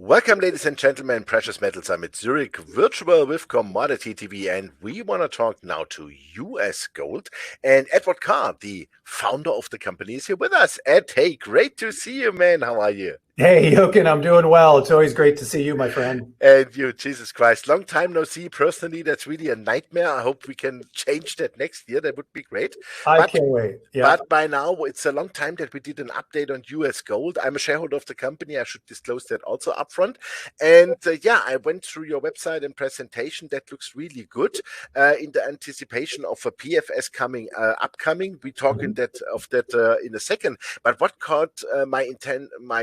Welcome, ladies and gentlemen, Precious Metals Summit Zurich, virtual with Commodity TV, and we want to talk now to US Gold. And Ed Karr, the founder of the company, is here with us. Ed, hey, great to see you, man. How are you? Hey, Jochen, I'm doing well. It's always great to see you, my friend. And you, Jesus Christ, long time no see. Personally, that's really a nightmare. I hope we can change that next year. That would be great. I can't wait. Yeah. But by now, it's a long time that we did an update on US Gold. I'm a shareholder of the company. I should disclose that also upfront. And yeah, I went through your website and presentation. That looks really good in the anticipation of a PFS coming upcoming. We talk in that in a second. But what caught my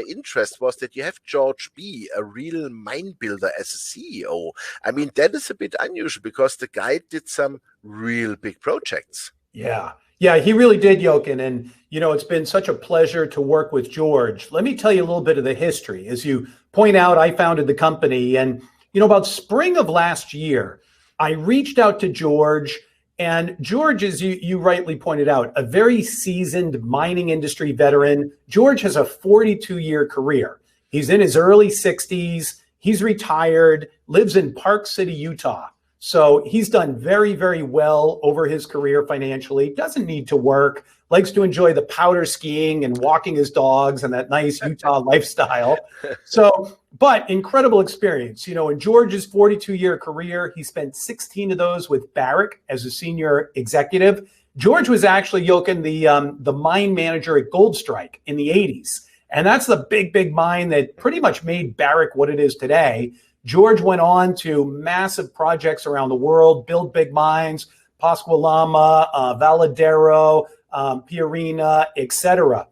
interest was that you have George B., a real mine builder, as a CEO. I mean, that is a bit unusual because the guy did some real big projects. Yeah, he really did, Jochen. And, you know, it's been such a pleasure to work with George. Let me tell you a little bit of the history. As you point out, I founded the company. And, you know, about spring of last year, I reached out to George. And George, as you rightly pointed out, a very seasoned mining industry veteran. George has a 42-year career. He's in his early 60s. He's retired, lives in Park City, Utah. So he's done very, very well over his career financially. Doesn't need to work, likes to enjoy the powder skiing and walking his dogs and that nice Utah lifestyle. So, but incredible experience. You know, in George's 42-year career, he spent 16 of those with Barrick as a senior executive. George was actually, Jochen, the mine manager at Goldstrike in the 80s. And that's the big mine that pretty much made Barrick what it is today. George went on to massive projects around the world, build big mines, Pascua-Lama, Valadero, Pierina, etc.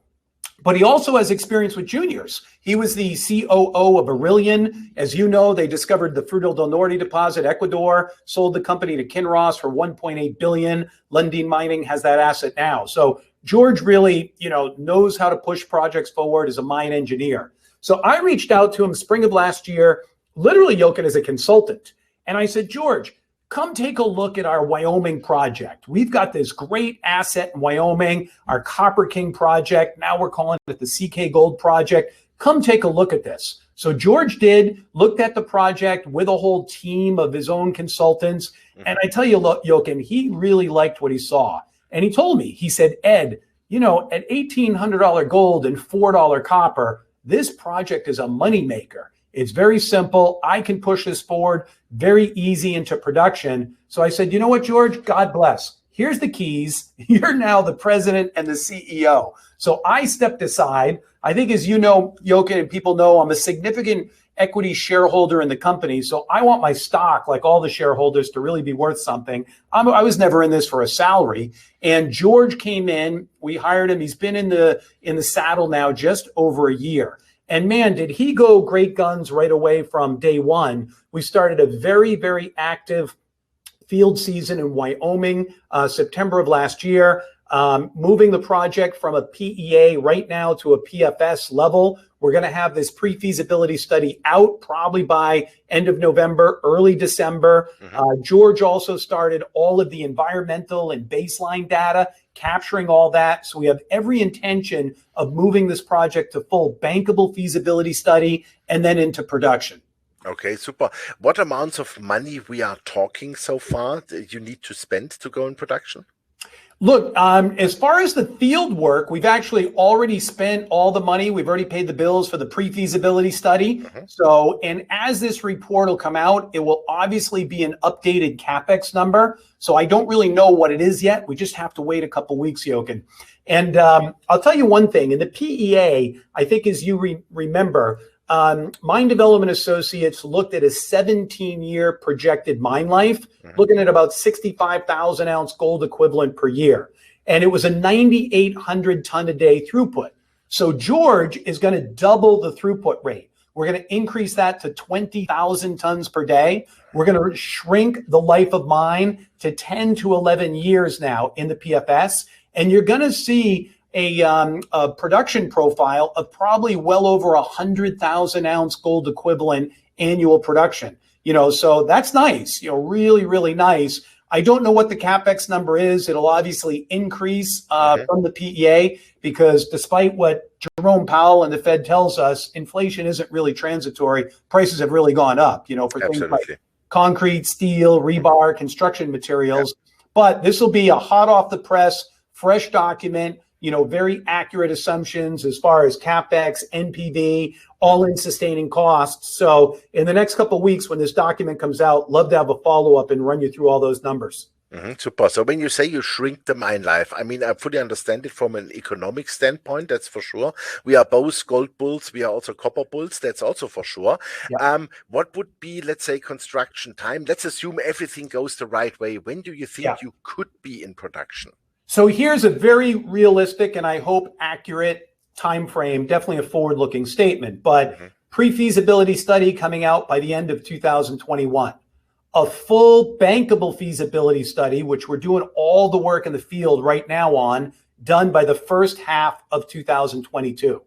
But he also has experience with juniors. He was the COO of Aurelian. As you know, they discovered the Frutal del Norte deposit, Ecuador, sold the company to Kinross for $1.8 billion. Lundin Mining has that asset now. So George really, you know, knows how to push projects forward as a mine engineer. So I reached out to him spring of last year, literally, Jochen, as a consultant. And I said, George, come take a look at our Wyoming project. We've got this great asset in Wyoming, our Copper King project. Now we're calling it the CK Gold project. Come take a look at this. So George looked at the project with a whole team of his own consultants. And I tell you, look, Jochen, he really liked what he saw. And he told me, he said, Ed, you know, at $1,800 gold and $4 copper, this project is a moneymaker. It's very simple. I can push this forward very easy into production. So I said, you know what, George, God bless. Here's the keys. You're now the president and the CEO. So I stepped aside. I think, as you know, Jochen, and people know, I'm a significant equity shareholder in the company. So I want my stock, like all the shareholders, to really be worth something. I was never in this for a salary. And George came in, we hired him. He's been in the saddle now just over a year. And man, did he go great guns right away from day one. We started a very, very active field season in Wyoming, September of last year, moving the project from a PEA right now to a PFS level. We're going to have this pre-feasibility study out probably by end of November, early December. George also started all of the environmental and baseline data, capturing all that. So we have every intention of moving this project to full bankable feasibility study and then into production. Okay, super. What amounts of money we are talking so far that you need to spend to go in production? Look, as far as the field work, we've actually already spent all the money. We've already paid the bills for the pre-feasibility study. So, and as this report will come out, it will obviously be an updated CapEx number. So I don't really know what it is yet. We just have to wait a couple weeks, Jochen. And I'll tell you one thing. In the PEA, I think as you remember, Mine Development Associates looked at a 17-year projected mine life, looking at about 65,000 ounce gold equivalent per year. And it was a 9,800 ton a day throughput. So George is going to double the throughput rate. We're going to increase that to 20,000 tons per day. We're going to shrink the life of mine to 10 to 11 years now in the PFS. And you're going to see a production profile of probably well over 100,000 ounce gold equivalent annual production. You know, so that's nice, you know, really, really nice. I don't know what the CapEx number is. It'll obviously increase from the PEA, because despite what Jerome Powell and the Fed tells us, inflation isn't really transitory. Prices have really gone up, for things like concrete, steel, rebar, construction materials. But this will be a hot off the press, fresh document, very accurate assumptions as far as CapEx, NPV, all-in sustaining costs. So in the next couple of weeks, when this document comes out, love to have a follow-up and run you through all those numbers. Super. So when you say you shrink the mine life, I mean, I fully understand it from an economic standpoint, that's for sure. We are both gold bulls. We are also copper bulls. That's also for sure. What would be, let's say, construction time? Let's assume everything goes the right way. When do you think you could be in production? So here's a very realistic and I hope accurate time frame, definitely a forward-looking statement, but pre-feasibility study coming out by the end of 2021. A full bankable feasibility study, which we're doing all the work in the field right now on, done by the first half of 2022.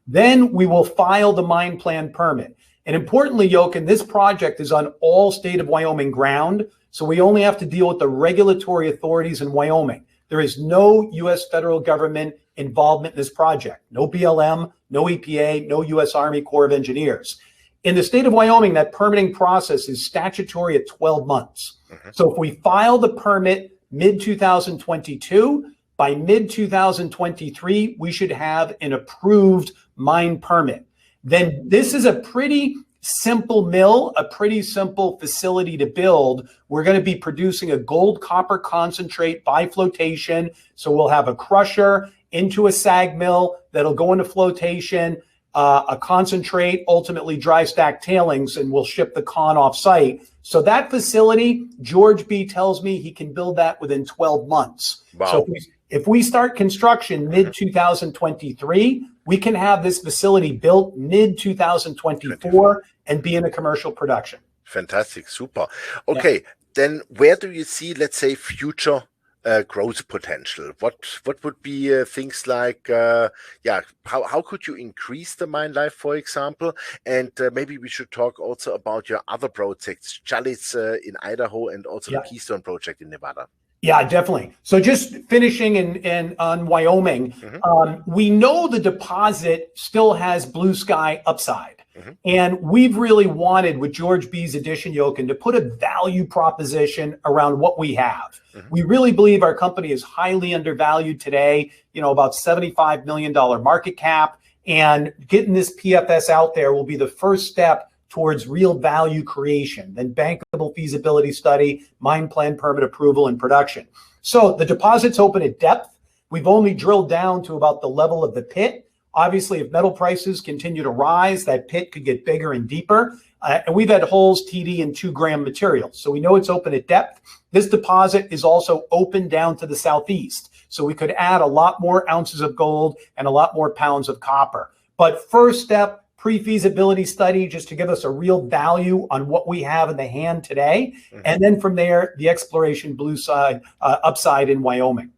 Then we will file the mine plan permit. And importantly, Jochen, this project is on all state of Wyoming ground, so we only have to deal with the regulatory authorities in Wyoming. There is no U.S. federal government involvement in this project. No BLM, no EPA, no U.S. Army Corps of Engineers. In the state of Wyoming, that permitting process is statutory at 12 months. So if we file the permit mid-2022, by mid-2023, we should have an approved mine permit. Then this is a pretty simple mill, a pretty simple facility to build. We're going to be producing a gold copper concentrate by flotation. So we'll have a crusher into a SAG mill that'll go into flotation, a concentrate, ultimately dry stack tailings, and we'll ship the con off site. So that facility, George B tells me he can build that within 12 months. So if we start construction mid-2023, we can have this facility built mid-2024 and be in a commercial production. Fantastic. Super. Okay. Then where do you see, let's say, future growth potential? What would be things like, how could you increase the mine life, for example? And maybe we should talk also about your other projects, Challis in Idaho and also the Keystone project in Nevada. Yeah, definitely. So just finishing in on Wyoming, we know the deposit still has blue sky upside. And we've really wanted, with George B's addition, Jochen, to put a value proposition around what we have. We really believe our company is highly undervalued today, about $75 million market cap. And getting this PFS out there will be the first step towards real value creation, then bankable feasibility study, mine plan permit approval, and production. So the deposit's open at depth. We've only drilled down to about the level of the pit. Obviously, if metal prices continue to rise, that pit could get bigger and deeper. And we've had holes TD in 2-gram material. So we know it's open at depth. This deposit is also open down to the southeast. So we could add a lot more ounces of gold and a lot more pounds of copper. But first step, pre-feasibility study, just to give us a real value on what we have in the hand today. And then from there, the exploration blue side, upside in Wyoming.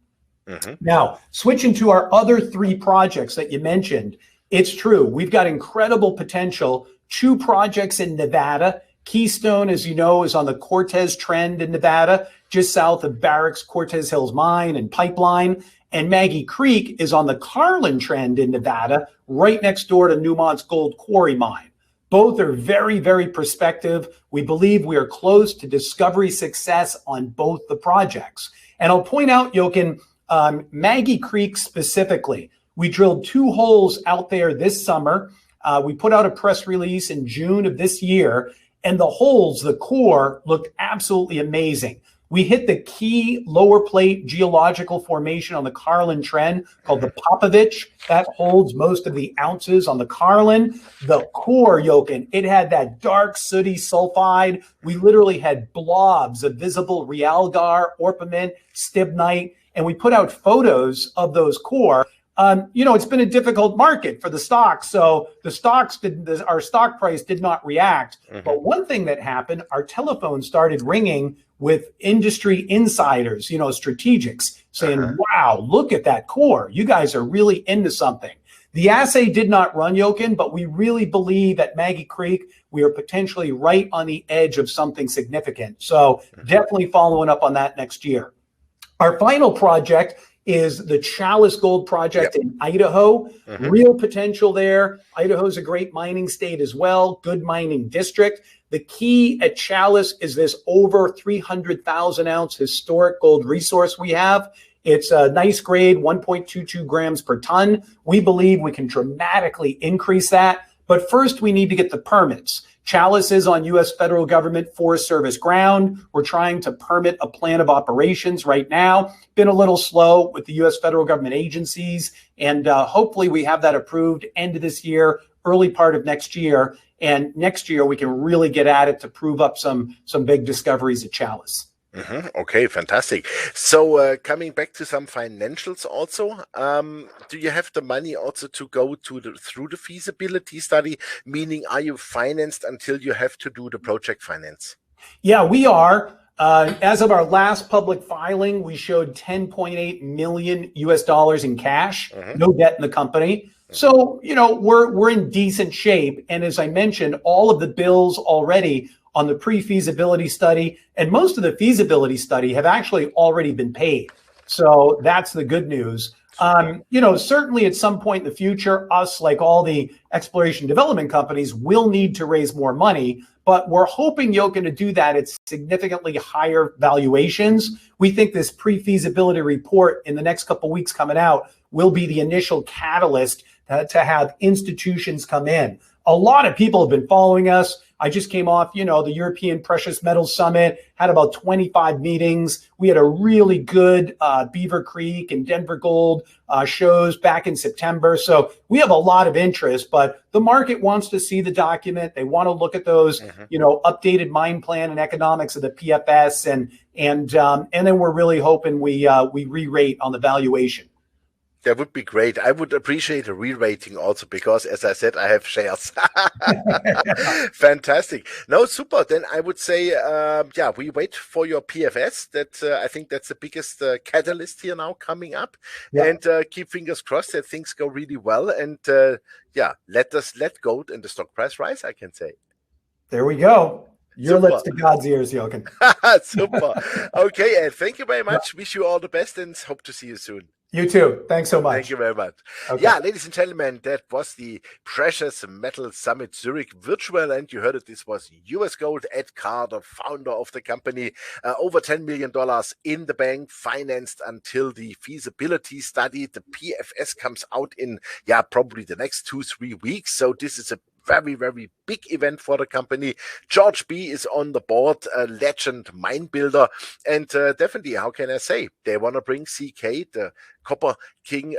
Now, switching to our other 3 projects that you mentioned, it's true. We've got incredible potential. 2 projects in Nevada. Keystone, as you know, is on the Cortez Trend in Nevada, just south of Barrick's Cortez Hills Mine and Pipeline. And Maggie Creek is on the Carlin Trend in Nevada, right next door to Newmont's Gold Quarry Mine. Both are very, very prospective. We believe we are close to discovery success on both the projects. And I'll point out, Jochen, Maggie Creek specifically, we drilled 2 holes out there this summer. We put out a press release in June of this year, and the holes, the core, looked absolutely amazing. We hit the key lower plate geological formation on the Carlin Trend called the Popovich. That holds most of the ounces on the Carlin. The core, Jochen, it had that dark, sooty sulfide. We literally had blobs of visible realgar, orpiment, stibnite, and we put out photos of those core. It's been a difficult market for the stocks, so our stock price did not react. But one thing that happened, our telephone started ringing with industry insiders, strategics, saying, wow, look at that core. You guys are really into something. The assay did not run, Jochen, but we really believe at Maggie Creek, we are potentially right on the edge of something significant. So definitely following up on that next year. Our final project is the Challis Gold Project in Idaho. Real potential there. Idaho is a great mining state as well, good mining district. The key at Challis is this over 300,000 ounce historic gold resource we have. It's a nice grade, 1.22 grams per ton. We believe we can dramatically increase that. But first, we need to get the permits. Challis is on U.S. federal government Forest Service ground. We're trying to permit a plan of operations right now. Been a little slow with the U.S. federal government agencies, and hopefully we have that approved end of this year, early part of next year. And next year we can really get at it to prove up some big discoveries at Challis. Okay, fantastic. So coming back to some financials also, do you have the money also to go through the feasibility study? Meaning, are you financed until you have to do the project finance? Yeah, we are. As of our last public filing, we showed 10.8 million US dollars in cash, no debt in the company. So, you know, we're in decent shape. And as I mentioned, all of the bills already on the pre-feasibility study and most of the feasibility study have actually already been paid. So that's the good news. You know, certainly at some point in the future, us, like all the exploration development companies, will need to raise more money, but we're hoping Jochen to do that at significantly higher valuations. We think this pre-feasibility report in the next couple of weeks coming out will be the initial catalyst to have institutions come in. A lot of people have been following us. I just came off, you know, the European Precious Metals Summit, had about 25 meetings. We had a really good Beaver Creek and Denver Gold shows back in September. So we have a lot of interest, but the market wants to see the document. They want to look at those, you know, updated mine plan and economics of the PFS. And then we're really hoping we re-rate on the valuation. That would be great. I would appreciate a re-rating also because, as I said, I have shares. Fantastic. No, super. Then I would say, yeah, we wait for your PFS. That I think that's the biggest catalyst here now coming up. Yeah. And keep fingers crossed that things go really well. And yeah, let gold and the stock price rise, I can say. There we go. Your lips to God's ears, Jochen. Super. Okay, Ed, thank you very much. Wish you all the best and hope to see you soon. You too. Thanks so much. Thank you very much. Okay. Yeah, ladies and gentlemen, that was the Precious Metals Summit Zurich virtual, and you heard it. This was US Gold, Ed Karr, the founder of the company, over $10 million in the bank, financed until the feasibility study. The PFS comes out in, yeah, probably the next 2-3 weeks. So this is a very, very big event for the company. George B is on the board, a legend mine builder, and definitely, how can I say, they want to bring CK, the Copper King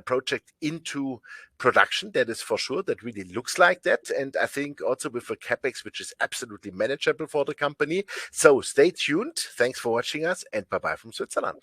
project, into production. That is for sure. That really looks like that. And I think also with a capex, which is absolutely manageable for the company. So stay tuned. Thanks for watching us, and bye-bye from Switzerland.